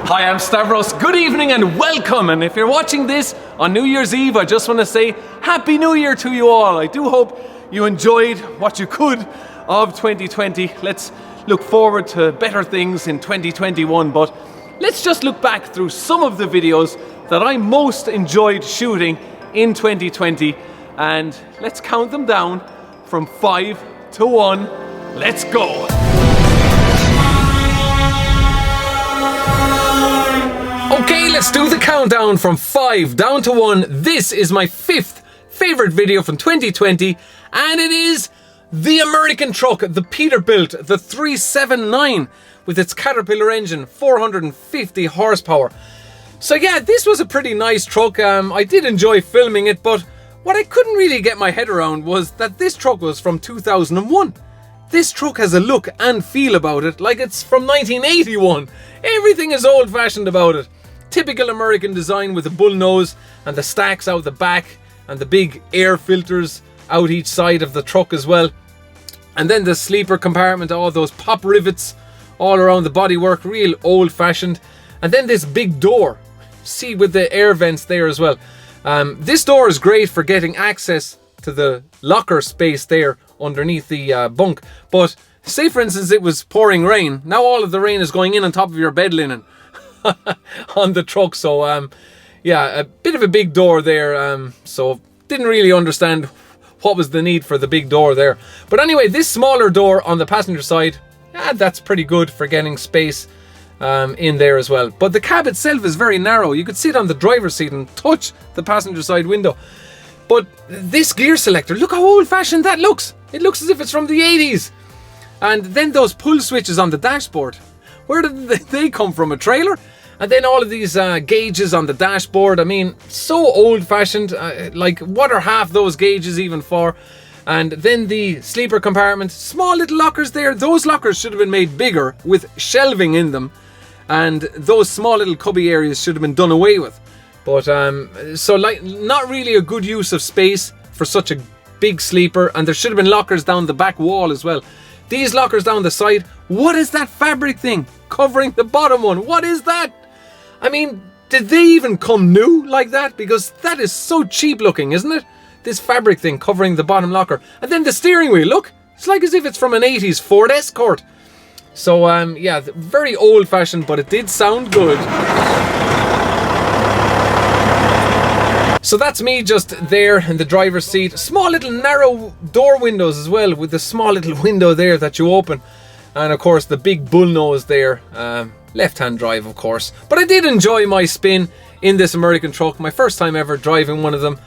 Hi, I'm Stavros. Good evening and welcome. And if you're watching this on New Year's Eve, I just want to say Happy New Year to you all. I do hope you enjoyed what you could of 2020. Let's look forward to better things in 2021. But let's just look back through some of the videos that I most enjoyed shooting in 2020. And let's count them down from 5 to 1. Let's go. Okay, let's do the countdown from 5 down to 1. This is my 5th favorite video from 2020, and it is the American truck, the Peterbilt, the 379, with its Caterpillar engine, 450 horsepower. So yeah, this was a pretty nice truck. I did enjoy filming it, but what I couldn't really get my head around was that this truck was from 2001. This truck has a look and feel about it like it's from 1981. Everything is old-fashioned about it. Typical American design with the bull nose and the stacks out the back and the big air filters out each side of the truck as well. And then the sleeper compartment, all those pop rivets all around the bodywork, real old-fashioned. And then this big door, see, with the air vents there as well. This door is great for getting access to the locker space there underneath the bunk. But say for instance it was pouring rain, now all of the rain is going in on top of your bed linen on the truck. So yeah, a bit of a big door there. So didn't really understand what was the need for the big door there. But anyway, this smaller door on the passenger side, that's pretty good for getting space in there as well. But the cab itself is very narrow. You could sit on the driver's seat and touch the passenger side window. But this gear selector, look how old-fashioned that looks. It looks as if it's from the 80s. And then those pull switches on the dashboard, where did they come from? A trailer? And then all of these gauges on the dashboard. I mean, so old-fashioned. Like, what are half those gauges even for? And then the sleeper compartment, small little lockers there. Those lockers should have been made bigger with shelving in them. And those small little cubby areas should have been done away with. But so like, not really a good use of space for such a big sleeper. And there should have been lockers down the back wall as well. These lockers down the side, what is that fabric thing covering the bottom one? What is that? I mean, did they even come new like that? Because that is so cheap looking, isn't it? This fabric thing covering the bottom locker. And then the steering wheel, look, it's like as if it's from an 80s Ford Escort. So yeah, very old fashioned, but it did sound good. So that's me just there in the driver's seat. Small little narrow door windows as well, with the small little window there that you open. And of course the big bull nose there. Left-hand drive, of course. But I did enjoy my spin in this American truck. My first time ever driving one of them.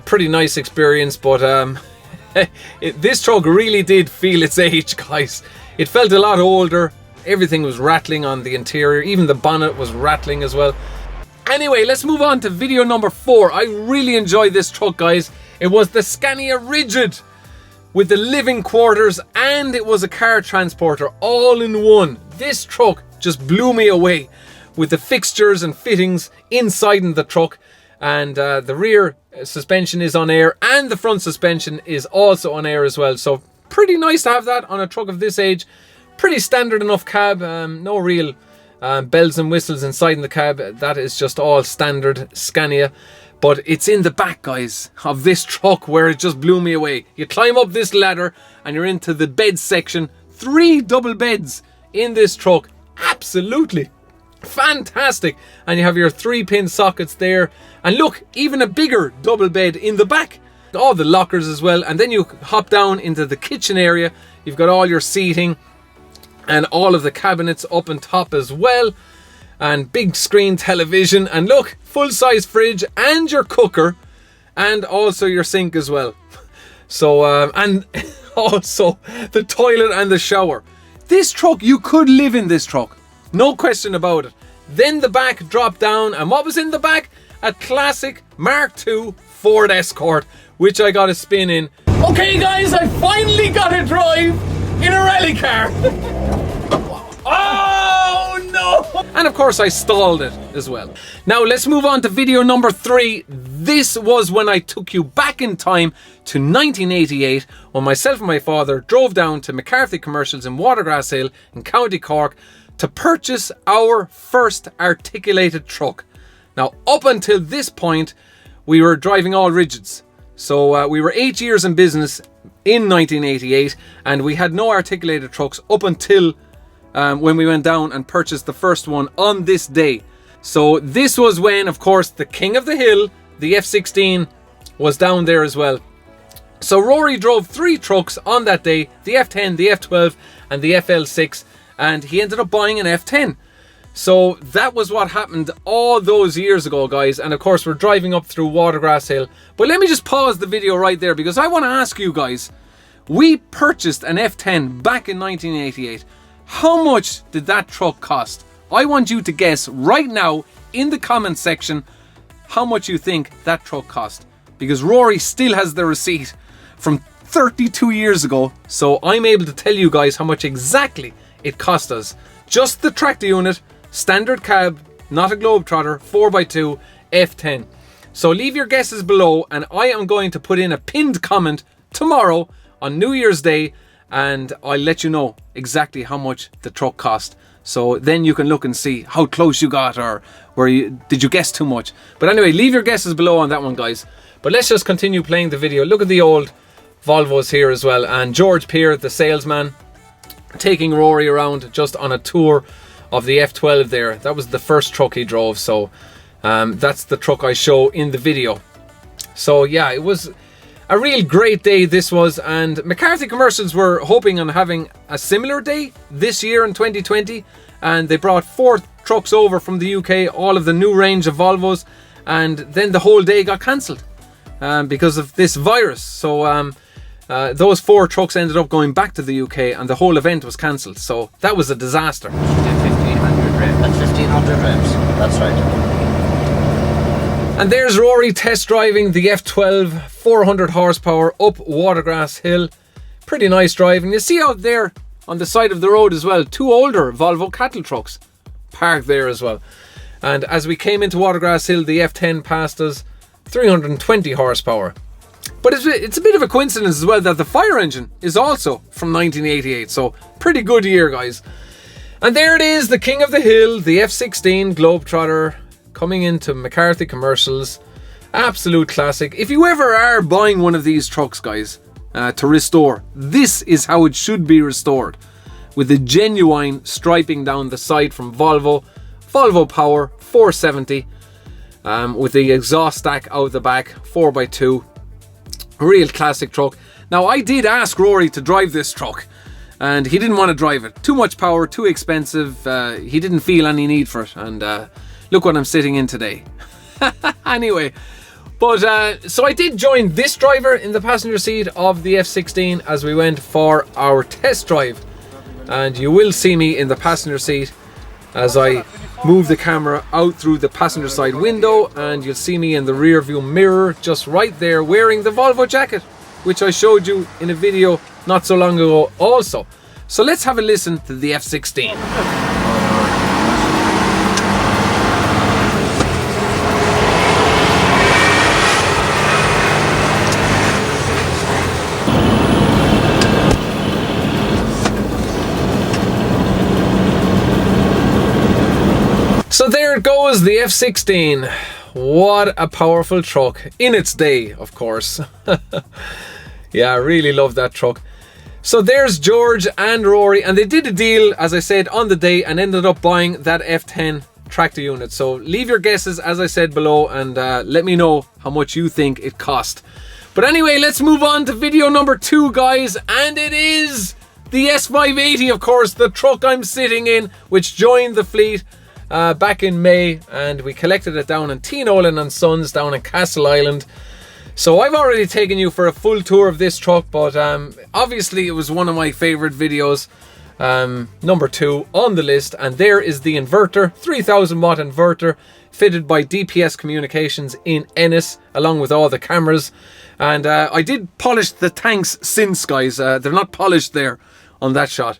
Pretty nice experience, but this truck really did feel its age, guys. It felt a lot older. Everything was rattling on the interior. Even the bonnet was rattling as well. Anyway, let's move on to video number 4. I really enjoyed this truck, guys. It was the Scania Rigid with the living quarters, and it was a car transporter all in one. This truck just blew me away with the fixtures and fittings inside in the truck. And the rear suspension is on air and the front suspension is also on air as well. So pretty nice to have that on a truck of this age. Pretty standard enough cab. No real bells and whistles inside in the cab. That is just all standard Scania. But it's in the back, guys, of this truck where it just blew me away. You climb up this ladder and you're into the bed section. 3 double beds in this truck. Absolutely fantastic. And you have your 3-pin sockets there. And look, even a bigger double bed in the back. All the lockers as well. And then you hop down into the kitchen area. You've got all your seating and all of the cabinets up on top as well. And big screen television. And look, full-size fridge and your cooker. And also your sink as well. So, and also the toilet and the shower. This truck, you could live in this truck. No question about it. Then the back dropped down. And what was in the back? A classic Mark II Ford Escort, which I got a spin in. Okay guys, I finally got to drive in a rally car. Oh no! And of course I stalled it as well. Now let's move on to video number 3. This was when I took you back in time to 1988, when myself and my father drove down to McCarthy Commercials in Watergrass Hill in County Cork to purchase our first articulated truck. Now, up until this point, we were driving all rigids. So we were 8 years in business in 1988, and we had no articulated trucks up until when we went down and purchased the first one on this day. So this was when, of course, the king of the hill, the F16, was down there as well. So Rory drove 3 trucks on that day, the F10, the F12 and the FL6, and he ended up buying an F10. So that was what happened all those years ago, guys. And of course, we're driving up through Watergrass Hill. But let me just pause the video right there, because I want to ask you guys, we purchased an F10 back in 1988. How much did that truck cost? I want you to guess right now in the comment section how much you think that truck cost, because Rory still has the receipt from 32 years ago. So I'm able to tell you guys how much exactly it cost us. Just the tractor unit, standard cab, not a Globetrotter, 4x2 F10. So leave your guesses below, and I am going to put in a pinned comment tomorrow on New Year's Day, and I'll let you know exactly how much the truck cost. So then you can look and see how close you got, or did you guess too much. But anyway, leave your guesses below on that one, guys. But let's just continue playing the video. Look at the old Volvos here as well, and George Peer, the salesman, taking Rory around just on a tour of the F12 there. That was the first truck he drove, so that's the truck I show in the video. So yeah, it was a real great day this was, and McCarthy Commercials were hoping on having a similar day this year in 2020, and they brought 4 trucks over from the UK, all of the new range of Volvos, and then the whole day got cancelled because of this virus. So those 4 trucks ended up going back to the UK, and the whole event was cancelled. So that was a disaster. 1500 reps. That's 1500 reps. That's right. And there's Rory test driving the F12, 400 horsepower up Watergrass Hill. Pretty nice drive. And you see out there on the side of the road as well, 2 older Volvo cattle trucks parked there as well. And as we came into Watergrass Hill, the F10 passed us, 320 horsepower. But it's a bit of a coincidence as well that the fire engine is also from 1988. So pretty good year, guys. And there it is, the king of the hill, the F16 Globetrotter, coming into McCarthy Commercials. Absolute classic. If you ever are buying one of these trucks, guys, to restore, this is how it should be restored, with the genuine striping down the side from Volvo Power 470, with the exhaust stack out the back, 4x2. Real classic truck. Now, I did ask Rory to drive this truck, and he didn't want to drive it. Too much power, too expensive. He didn't feel any need for it, and look what I'm sitting in today. Anyway, but so I did join this driver in the passenger seat of the F16 as we went for our test drive, and you will see me in the passenger seat as I move the camera out through the passenger side window, and you'll see me in the rear view mirror just right there wearing the Volvo jacket, which I showed you in a video not so long ago also. So let's have a listen to the F16. So there it goes, the F16. What a powerful truck in its day, of course. Yeah, I really love that truck. So there's George and Rory, and they did a deal, as I said, on the day, and ended up buying that F10 tractor unit. So leave your guesses, as I said, below, and let me know how much you think it cost. But anyway, let's move on to video number 2, guys, and it is the S580, of course, the truck I'm sitting in, which joined the fleet back in May, and we collected it down in T. Nolan and Sons down in Castle Island. So I've already taken you for a full tour of this truck, but obviously it was one of my favorite videos, number 2 on the list. And there is the inverter, 3000 watt inverter, fitted by DPS Communications in Ennis, along with all the cameras. And I did polish the tanks since, guys. They're not polished there on that shot.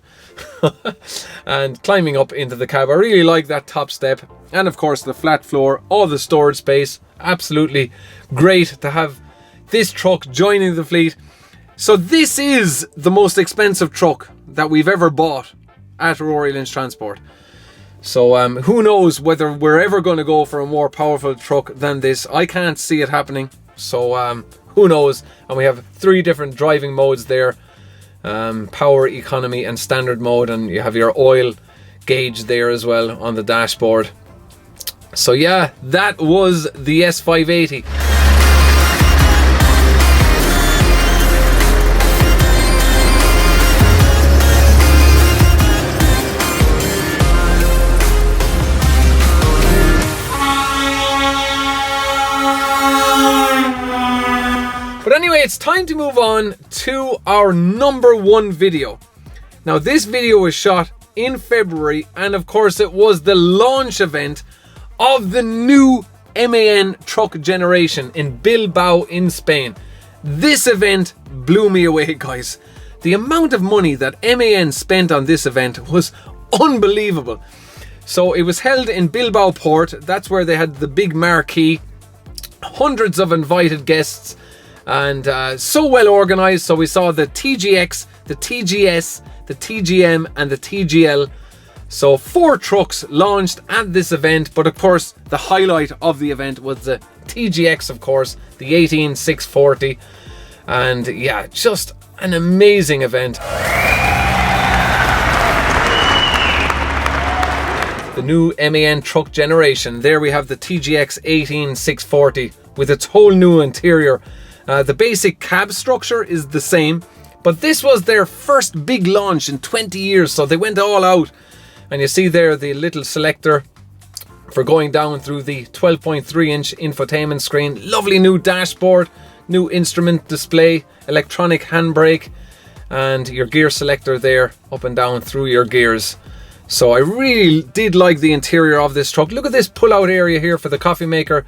And climbing up into the cab, I really like that top step, and of course the flat floor, all the storage space. Absolutely great to have this truck joining the fleet. So this is the most expensive truck that we've ever bought at Rory Lynch Transport. So who knows whether we're ever going to go for a more powerful truck than this. I can't see it happening. So who knows? And we have 3 different driving modes there. Power, economy and standard mode. And you have your oil gauge there as well on the dashboard. So yeah, that was the S580. But anyway, it's time to move on to our number 1 video. Now this video was shot in February, and of course it was the launch event of the new MAN truck generation in Bilbao in Spain. This event blew me away, guys. The amount of money that MAN spent on this event was unbelievable. So it was held in Bilbao port. That's where they had the big marquee, hundreds of invited guests, and so well organized. So we saw the TGX, the TGS, the TGM and the TGL. So 4 trucks launched at this event, but of course the highlight of the event was the TGX, of course, the 18640, and yeah, just an amazing event. The new MAN truck generation. There we have the TGX 18640 with its whole new interior. The basic cab structure is the same, but this was their first big launch in 20 years, so they went all out. And you see there the little selector for going down through the 12.3-inch infotainment screen. Lovely new dashboard, new instrument display, electronic handbrake, and your gear selector there up and down through your gears. So I really did like the interior of this truck. Look at this pull-out area here for the coffee maker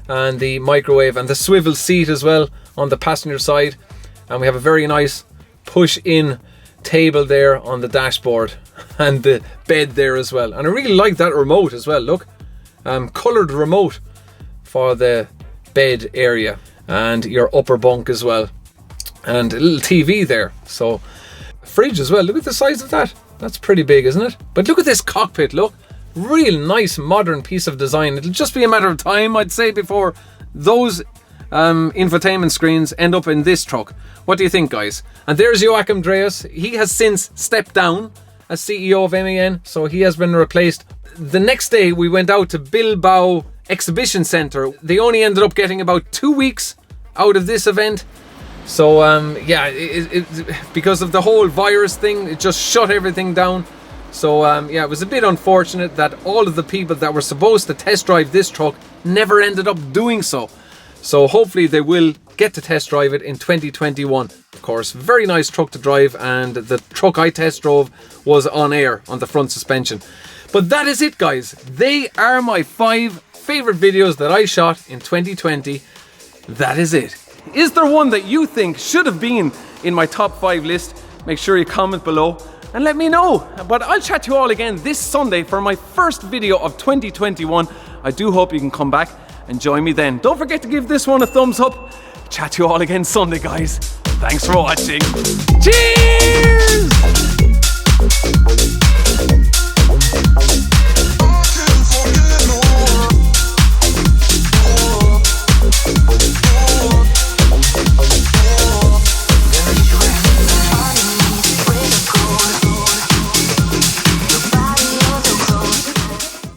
and the microwave, and the swivel seat as well on the passenger side. And we have a very nice push-in table there on the dashboard and the bed there as well. And I really like that remote as well. Look, coloured remote for the bed area and your upper bunk as well, and a little TV there. So fridge as well. Look at the size of that. That's pretty big, isn't it? But look at this cockpit. Look, real nice modern piece of design. It'll just be a matter of time, I'd say, before those infotainment screens end up in this truck. What do you think, guys? And there's Joachim Dreas. He has since stepped down as CEO of MAN, so he has been replaced. The next day we went out to Bilbao Exhibition Centre. They only ended up getting about 2 weeks out of this event. So yeah, because of the whole virus thing, it just shut everything down. So yeah, it was a bit unfortunate that all of the people that were supposed to test drive this truck never ended up doing so. So hopefully they will get to test drive it in 2021. Of course, very nice truck to drive, and the truck I test drove was on air on the front suspension. But that is it, guys. They are my 5 favorite videos that I shot in 2020. That is it. Is there one that you think should have been in my top 5 list? Make sure you comment below and let me know. But I'll chat to you all again this Sunday for my first video of 2021. I do hope you can come back and join me then. Don't forget to give this one a thumbs up. Chat to you all again Sunday, guys. Thanks for watching. Cheers!